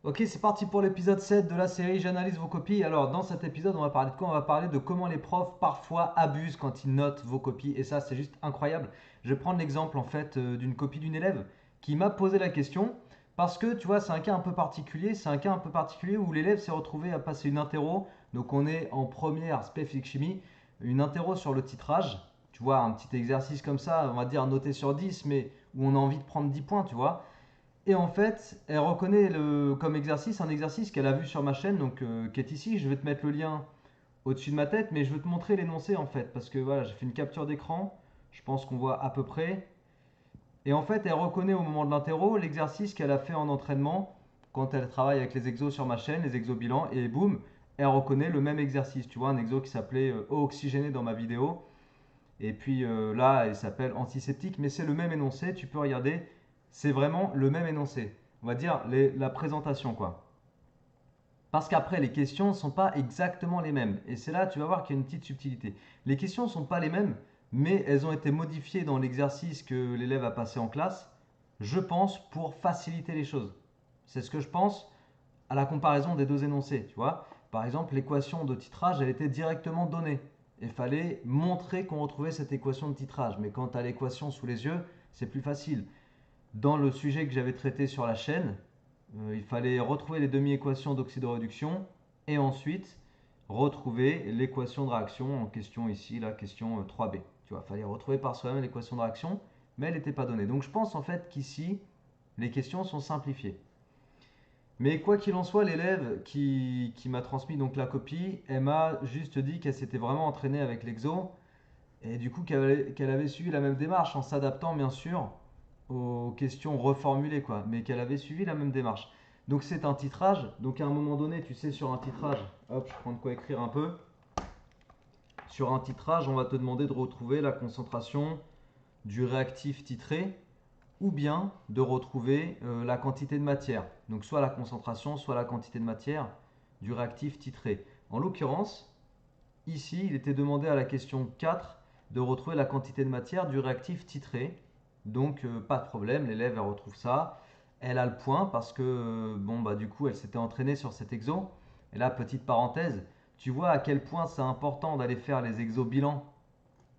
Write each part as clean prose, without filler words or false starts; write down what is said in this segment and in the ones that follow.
Ok, c'est parti pour l'épisode 7 de la série J'analyse vos copies. Alors, dans cet épisode, on va parler de quoi? On va parler de comment les profs parfois abusent quand ils notent vos copies. Et ça, c'est juste incroyable. Je vais prendre l'exemple en fait d'une copie d'une élève qui m'a posé la question parce que tu vois, c'est un cas un peu particulier. C'est un cas un peu particulier où l'élève s'est retrouvé à passer une interro. Donc, on est en première spé physique chimie, une interro sur le titrage. Tu vois, un petit exercice comme ça, on va dire noté sur 10, mais où on a envie de prendre 10 points, tu vois. Et en fait, elle reconnaît comme exercice un exercice qu'elle a vu sur ma chaîne, donc qui est ici. Je vais te mettre le lien au-dessus de ma tête, mais je veux te montrer l'énoncé en fait, parce que voilà, j'ai fait une capture d'écran. Je pense qu'on voit à peu près. Et en fait, elle reconnaît au moment de l'interro l'exercice qu'elle a fait en entraînement quand elle travaille avec les exos sur ma chaîne, les exos bilans, et boum, elle reconnaît le même exercice. Tu vois, un exo qui s'appelait eau oxygénée dans ma vidéo. Et puis là, il s'appelle antiseptique, mais c'est le même énoncé. Tu peux regarder, c'est vraiment le même énoncé. On va dire la présentation, quoi. Parce qu'après, les questions ne sont pas exactement les mêmes. Et c'est là, tu vas voir qu'il y a une petite subtilité. Les questions ne sont pas les mêmes, mais elles ont été modifiées dans l'exercice que l'élève a passé en classe, je pense, pour faciliter les choses. C'est ce que je pense à la comparaison des deux énoncés, tu vois. Par exemple, l'équation de titrage, elle était directement donnée. Il fallait montrer qu'on retrouvait cette équation de titrage. Mais quand tu as l'équation sous les yeux, c'est plus facile. Dans le sujet que j'avais traité sur la chaîne, il fallait retrouver les demi-équations d'oxydoréduction et ensuite retrouver l'équation de réaction en question ici, la question 3b. Tu vois, il fallait retrouver par soi-même l'équation de réaction, mais elle n'était pas donnée. Donc je pense en fait qu'ici, les questions sont simplifiées. Mais quoi qu'il en soit, l'élève qui m'a transmis donc la copie, elle m'a juste dit qu'elle s'était vraiment entraînée avec l'exo et du coup qu'elle avait suivi la même démarche en s'adaptant bien sûr aux questions reformulées quoi, mais qu'elle avait suivi la même démarche. Donc c'est un titrage, donc à un moment donné, tu sais sur un titrage, hop, je prends de quoi écrire un peu. Sur un titrage, on va te demander de retrouver la concentration du réactif titré ou bien de retrouver la quantité de matière. Donc soit la concentration, soit la quantité de matière du réactif titré. En l'occurrence, ici, il était demandé à la question 4 de retrouver la quantité de matière du réactif titré. Donc pas de problème, l'élève elle retrouve ça. Elle a le point parce que bon bah du coup elle s'était entraînée sur cet exo. Et là petite parenthèse, tu vois à quel point c'est important d'aller faire les exos bilans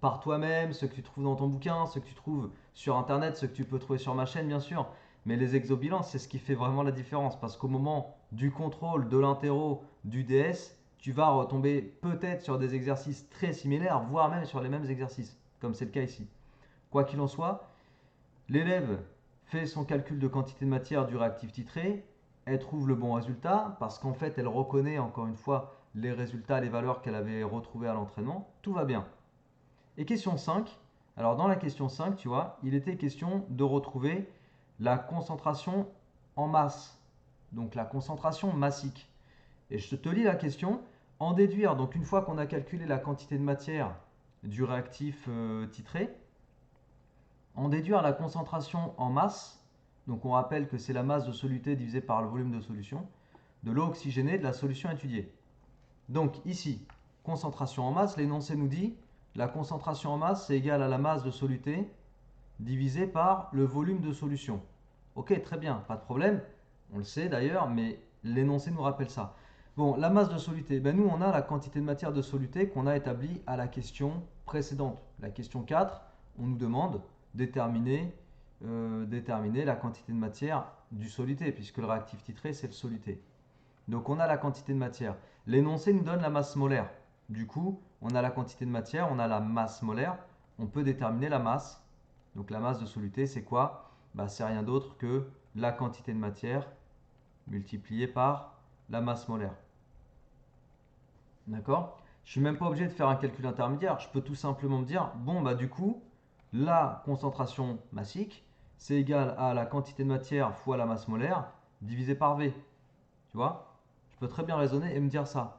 par toi-même, ceux que tu trouves dans ton bouquin, ceux que tu trouves sur internet, ceux que tu peux trouver sur ma chaîne bien sûr. Mais les exobilans, c'est ce qui fait vraiment la différence parce qu'au moment du contrôle, de l'interro, du DS, tu vas retomber peut-être sur des exercices très similaires, voire même sur les mêmes exercices, comme c'est le cas ici. Quoi qu'il en soit, l'élève fait son calcul de quantité de matière du réactif titré, elle trouve le bon résultat parce qu'en fait elle reconnaît encore une fois les résultats, les valeurs qu'elle avait retrouvées à l'entraînement, tout va bien. Et question 5, alors dans la question 5, tu vois, il était question de retrouver la concentration en masse, donc la concentration massique. Et je te lis la question, en déduire, donc une fois qu'on a calculé la quantité de matière du réactif titré, en déduire la concentration en masse, donc on rappelle que c'est la masse de soluté divisée par le volume de solution, de l'eau oxygénée de la solution étudiée. Donc ici, concentration en masse, l'énoncé nous dit la concentration en masse c'est égal à la masse de soluté divisé par le volume de solution. Ok, très bien, pas de problème. On le sait d'ailleurs, mais l'énoncé nous rappelle ça. Bon, la masse de soluté, ben nous on a la quantité de matière de soluté qu'on a établie à la question précédente. La question 4, on nous demande déterminer, déterminer la quantité de matière du soluté, puisque le réactif titré c'est le soluté. Donc on a la quantité de matière. L'énoncé nous donne la masse molaire. Du coup, on a la quantité de matière, on a la masse molaire. On peut déterminer la masse. Donc la masse de soluté, c'est quoi? Bah, c'est rien d'autre que la quantité de matière multipliée par la masse molaire. D'accord? Je suis même pas obligé de faire un calcul intermédiaire. Je peux tout simplement me dire, bon, bah du coup, la concentration massique, c'est égal à la quantité de matière fois la masse molaire divisé par V. Tu vois? Je peux très bien raisonner et me dire ça.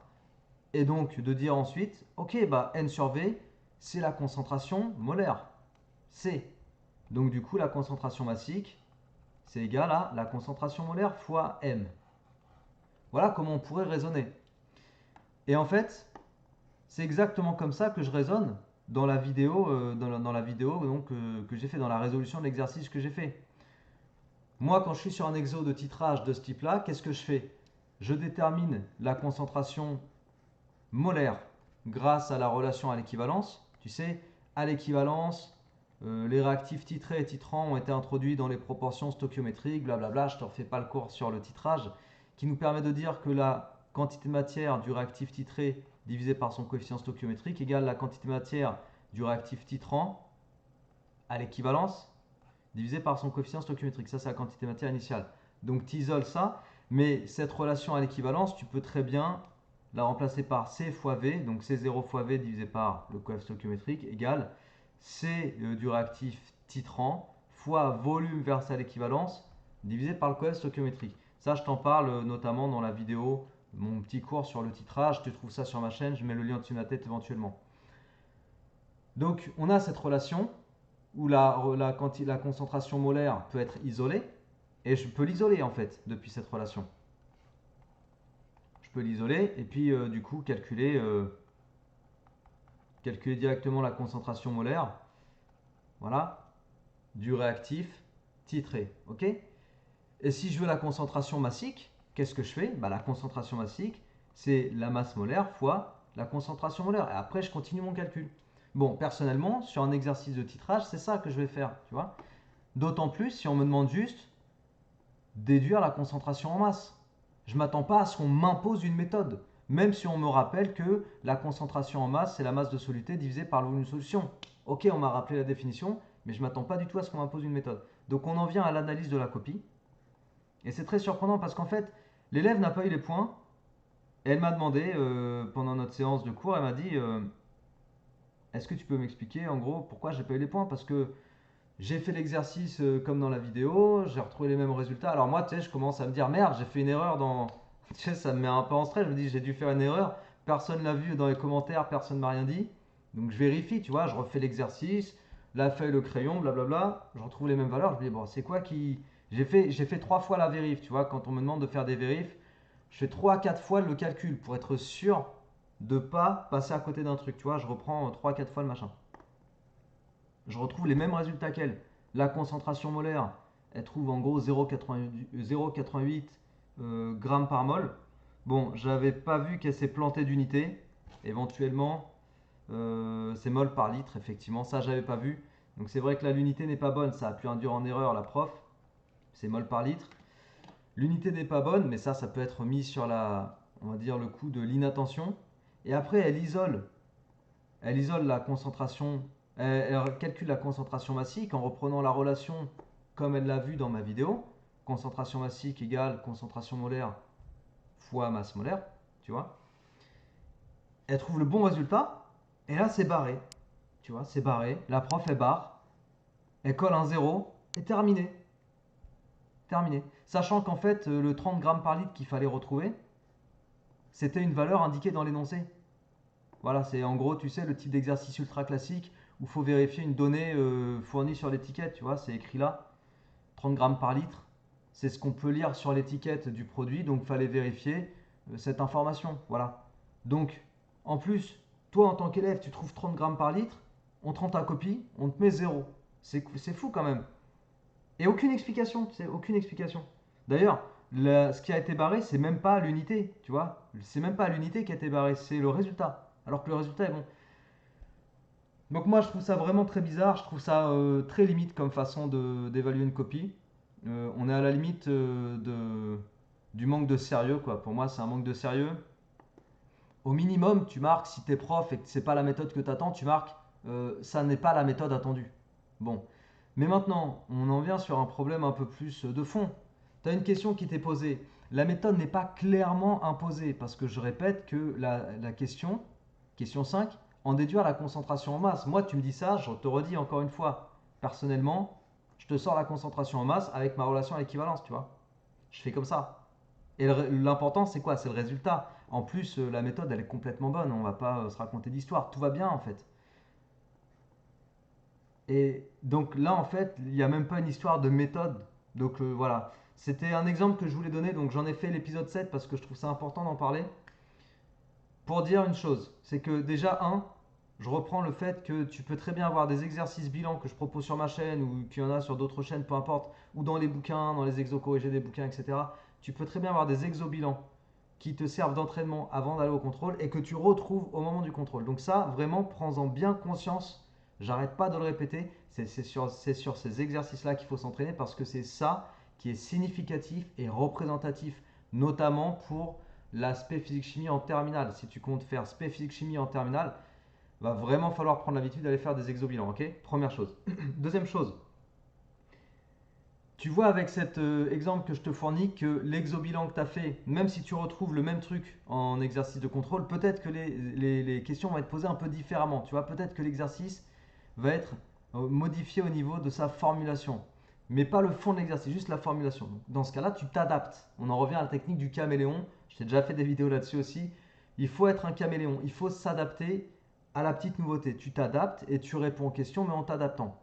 Et donc de dire ensuite, ok, bah N sur V, c'est la concentration molaire. C. Donc du coup, la concentration massique, c'est égal à la concentration molaire fois M. Voilà comment on pourrait raisonner. Et en fait, c'est exactement comme ça que je raisonne dans la vidéo, dans la vidéo donc, que j'ai fait, dans la résolution de l'exercice que j'ai fait. Moi, quand je suis sur un exo de titrage de ce type-là, qu'est-ce que je fais? Je détermine la concentration molaire grâce à la relation à l'équivalence. Tu sais, à l'équivalence, les réactifs titrés et titrants ont été introduits dans les proportions stoichiométriques, blablabla, je ne te refais pas le cours sur le titrage, qui nous permet de dire que la quantité de matière du réactif titré divisé par son coefficient stoichiométrique égale la quantité de matière du réactif titrant à l'équivalence divisé par son coefficient stoichiométrique. Ça, c'est la quantité de matière initiale. Donc, tu isoles ça, mais cette relation à l'équivalence, tu peux très bien la remplacer par C fois V, donc C0 fois V divisé par le coefficient stoichiométrique égale C du réactif titrant fois volume versé à l'équivalence divisé par le coefficient stoichiométrique. Ça, je t'en parle notamment dans la vidéo, mon petit cours sur le titrage. Tu trouves ça sur ma chaîne, je mets le lien dessus ma tête éventuellement. Donc, on a cette relation où la concentration molaire peut être isolée, et je peux l'isoler en fait depuis cette relation. Je peux l'isoler et puis du coup calculer directement la concentration molaire, voilà, du réactif titré, ok. Et si je veux la concentration massique, qu'est-ce que je fais? Bah, la concentration massique, c'est la masse molaire fois la concentration molaire. Et après, je continue mon calcul. Bon, personnellement, sur un exercice de titrage, c'est ça que je vais faire, tu vois. D'autant plus si on me demande juste déduire la concentration en masse. Je ne m'attends pas à ce qu'on m'impose une méthode, même si on me rappelle que la concentration en masse, c'est la masse de soluté divisée par le volume de solution. Ok, on m'a rappelé la définition, mais je ne m'attends pas du tout à ce qu'on m'impose une méthode. Donc on en vient à l'analyse de la copie. Et c'est très surprenant parce qu'en fait, l'élève n'a pas eu les points. Et elle m'a demandé, pendant notre séance de cours, elle m'a dit, est-ce que tu peux m'expliquer en gros pourquoi j'ai pas eu les points? Parce que j'ai fait l'exercice comme dans la vidéo, j'ai retrouvé les mêmes résultats. Alors moi, tu sais, je commence à me dire, merde, j'ai fait une erreur dans... Tu sais, ça me met un peu en stress, je me dis, j'ai dû faire une erreur, personne l'a vu dans les commentaires, personne m'a rien dit. Donc je vérifie, tu vois, je refais l'exercice, la feuille, le crayon, blablabla, je retrouve les mêmes valeurs, je me dis, bon, c'est quoi qui... J'ai fait 3 fois la vérif, tu vois, quand on me demande de faire des vérifs, je fais 3 à 4 fois le calcul pour être sûr de pas passer à côté d'un truc, tu vois, je reprends 3 à 4 fois le machin. Je retrouve les mêmes résultats qu'elle. La concentration molaire, elle trouve en gros 0,88 grammes par mol. Bon, j'avais pas vu qu'elle s'est plantée d'unité. Éventuellement, c'est mol par litre, effectivement. Ça, j'avais pas vu. Donc c'est vrai que là, l'unité n'est pas bonne. Ça a pu induire en erreur la prof. C'est mol par litre. L'unité n'est pas bonne, mais ça peut être mis sur on va dire, le coup de l'inattention. Et après, elle isole la concentration, elle calcule la concentration massique en reprenant la relation comme elle l'a vu dans ma vidéo. Concentration massique égale concentration molaire fois masse molaire, tu vois. Elle trouve le bon résultat, et là c'est barré, tu vois, c'est barré. La prof elle barre, elle colle un zéro, et terminé. Terminé. Sachant qu'en fait, le 30 grammes par litre qu'il fallait retrouver, c'était une valeur indiquée dans l'énoncé. Voilà, c'est en gros, tu sais, le type d'exercice ultra classique où il faut vérifier une donnée fournie sur l'étiquette, tu vois, c'est écrit là, 30 grammes par litre. C'est ce qu'on peut lire sur l'étiquette du produit, donc il fallait vérifier cette information. Voilà. Donc, en plus, toi en tant qu'élève, tu trouves 30 grammes par litre, on te rend ta copie, on te met zéro. C'est fou quand même. Et aucune explication, tu sais, aucune explication. D'ailleurs, ce qui a été barré, c'est même pas l'unité, tu vois. C'est même pas l'unité qui a été barrée, c'est le résultat. Alors que le résultat est bon. Donc moi, je trouve ça vraiment très bizarre. Je trouve ça très limite comme façon d'évaluer une copie. On est à la limite du manque de sérieux, quoi. Pour moi, c'est un manque de sérieux. Au minimum, tu marques, si t'es prof et que c'est pas la méthode que t'attends, tu marques, ça n'est pas la méthode attendue. Bon. Mais maintenant, on en vient sur un problème un peu plus de fond. Tu as une question qui t'est posée. La méthode n'est pas clairement imposée, parce que je répète que la question 5, en déduire la concentration en masse. Moi, tu me dis ça, je te redis encore une fois. Personnellement, je te sors la concentration en masse avec ma relation à l'équivalence, tu vois. Je fais comme ça. Et l'important, c'est quoi? C'est le résultat. En plus, la méthode, elle est complètement bonne. On va pas se raconter d'histoire. Tout va bien, en fait. Et donc là, en fait, il n'y a même pas une histoire de méthode. Donc voilà. C'était un exemple que je voulais donner. Donc j'en ai fait l'épisode 7 parce que je trouve ça important d'en parler. Pour dire une chose, c'est que déjà, je reprends le fait que tu peux très bien avoir des exercices bilans que je propose sur ma chaîne ou qu'il y en a sur d'autres chaînes, peu importe, ou dans les bouquins, dans les exos corrigés des bouquins, etc. Tu peux très bien avoir des exos bilans qui te servent d'entraînement avant d'aller au contrôle et que tu retrouves au moment du contrôle. Donc ça, vraiment, prends-en bien conscience. J'arrête pas de le répéter. C'est sur ces exercices-là qu'il faut s'entraîner parce que c'est ça qui est significatif et représentatif, notamment pour l'aspect physique-chimie en terminale. Si tu comptes faire spé physique-chimie en terminale, va vraiment falloir prendre l'habitude d'aller faire des exobilans, ok? Première chose. Deuxième chose, tu vois avec cet exemple que je te fournis que l'exobilan que tu as fait, même si tu retrouves le même truc en exercice de contrôle, peut-être que les questions vont être posées un peu différemment. Tu vois, peut-être que l'exercice va être modifié au niveau de sa formulation. Mais pas le fond de l'exercice, juste la formulation. Donc, dans ce cas-là, tu t'adaptes. On en revient à la technique du caméléon. Je t'ai déjà fait des vidéos là-dessus aussi. Il faut être un caméléon. Il faut s'adapter à la petite nouveauté. Tu t'adaptes et tu réponds aux questions, mais en t'adaptant.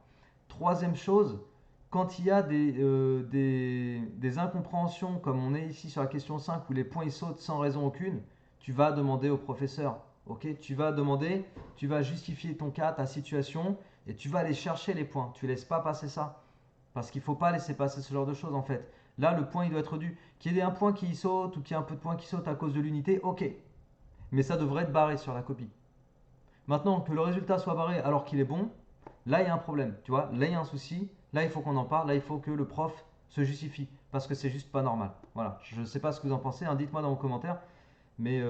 Troisième chose, quand il y a des incompréhensions, comme on est ici sur la question 5, où les points ils sautent sans raison aucune, tu vas demander au professeur. Ok, tu vas demander, tu vas justifier ton cas, ta situation, et tu vas aller chercher les points. Tu ne laisses pas passer ça. Parce qu'il ne faut pas laisser passer ce genre de choses en fait. Là, le point il doit être dû. Qu'il y ait un point qui saute ou qu'il y ait un peu de points qui sautent à cause de l'unité, ok. Mais ça devrait être barré sur la copie. Maintenant, que le résultat soit barré alors qu'il est bon, là il y a un problème, tu vois, là il y a un souci, là il faut qu'on en parle, là il faut que le prof se justifie, parce que c'est juste pas normal. Voilà, je ne sais pas ce que vous en pensez, hein, dites-moi dans vos commentaires, mais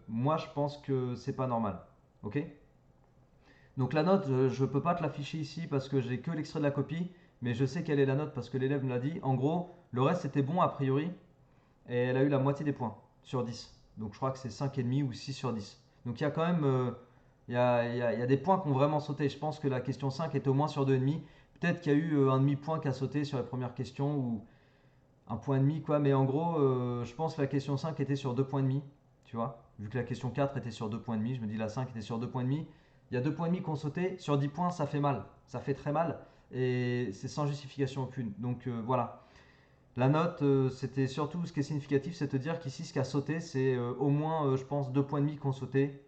moi je pense que c'est pas normal, ok? Donc la note, je ne peux pas te l'afficher ici parce que j'ai que l'extrait de la copie, mais je sais quelle est la note parce que l'élève me l'a dit. En gros, le reste était bon a priori, et elle a eu la moitié des points sur 10. Donc je crois que c'est 5,5 ou 6 sur 10. Donc il y a quand même il y a des points qui ont vraiment sauté. Je pense que la question 5 est au moins sur 2,5. Peut-être qu'il y a eu un demi-point qui a sauté sur la première question ou un point et demi quoi. Mais en gros, je pense que la question 5 était sur 2 points et demi. Tu vois, vu que la question 4 était sur 2 points et demi, je me dis la 5 était sur 2 points et demi. Il y a 2 points et demi qui ont sauté. Sur 10 points, ça fait mal. Ça fait très mal. Et c'est sans justification aucune. Donc voilà. La note, c'était surtout ce qui est significatif, c'est de dire qu'ici, ce qui a sauté, c'est au moins, je pense, 2 points et demi qui ont sauté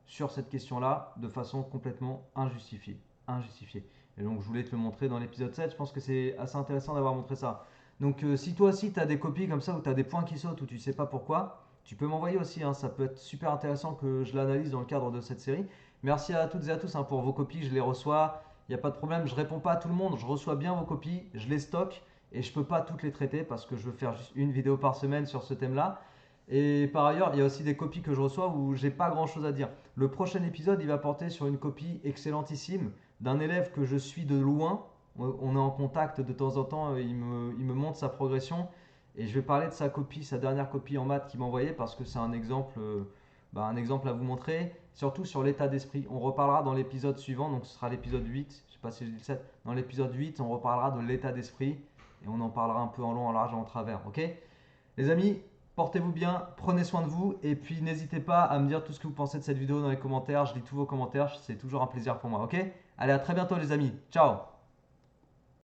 sur cette question-là de façon complètement injustifiée. Injustifiée. Et donc, je voulais te le montrer dans l'épisode 7. Je pense que c'est assez intéressant d'avoir montré ça. Donc, si toi aussi, tu as des copies comme ça où tu as des points qui sautent ou tu ne sais pas pourquoi, tu peux m'envoyer aussi. Hein, ça peut être super intéressant que je l'analyse dans le cadre de cette série. Merci à toutes et à tous hein, pour vos copies. Je les reçois. Il n'y a pas de problème. Je réponds pas à tout le monde. Je reçois bien vos copies. Je les stocke. Et je ne peux pas toutes les traiter parce que je veux faire juste une vidéo par semaine sur ce thème-là. Et par ailleurs, il y a aussi des copies que je reçois où j'ai pas grand chose à dire. Le prochain épisode, il va porter sur une copie excellentissime d'un élève que je suis de loin. On est en contact de temps en temps, il me montre sa progression. Et je vais parler de sa copie, sa dernière copie en maths qu'il m'a envoyée parce que c'est un exemple à vous montrer. Surtout sur l'état d'esprit. On reparlera dans l'épisode suivant, donc ce sera l'épisode 8. Je sais pas si je dis le 7. Dans l'épisode 8, on reparlera de l'état d'esprit et on en parlera un peu en long, en large et en travers. Ok? Les amis, portez-vous bien, prenez soin de vous et puis n'hésitez pas à me dire tout ce que vous pensez de cette vidéo dans les commentaires. Je lis tous vos commentaires, c'est toujours un plaisir pour moi. Ok? Allez, à très bientôt les amis. Ciao!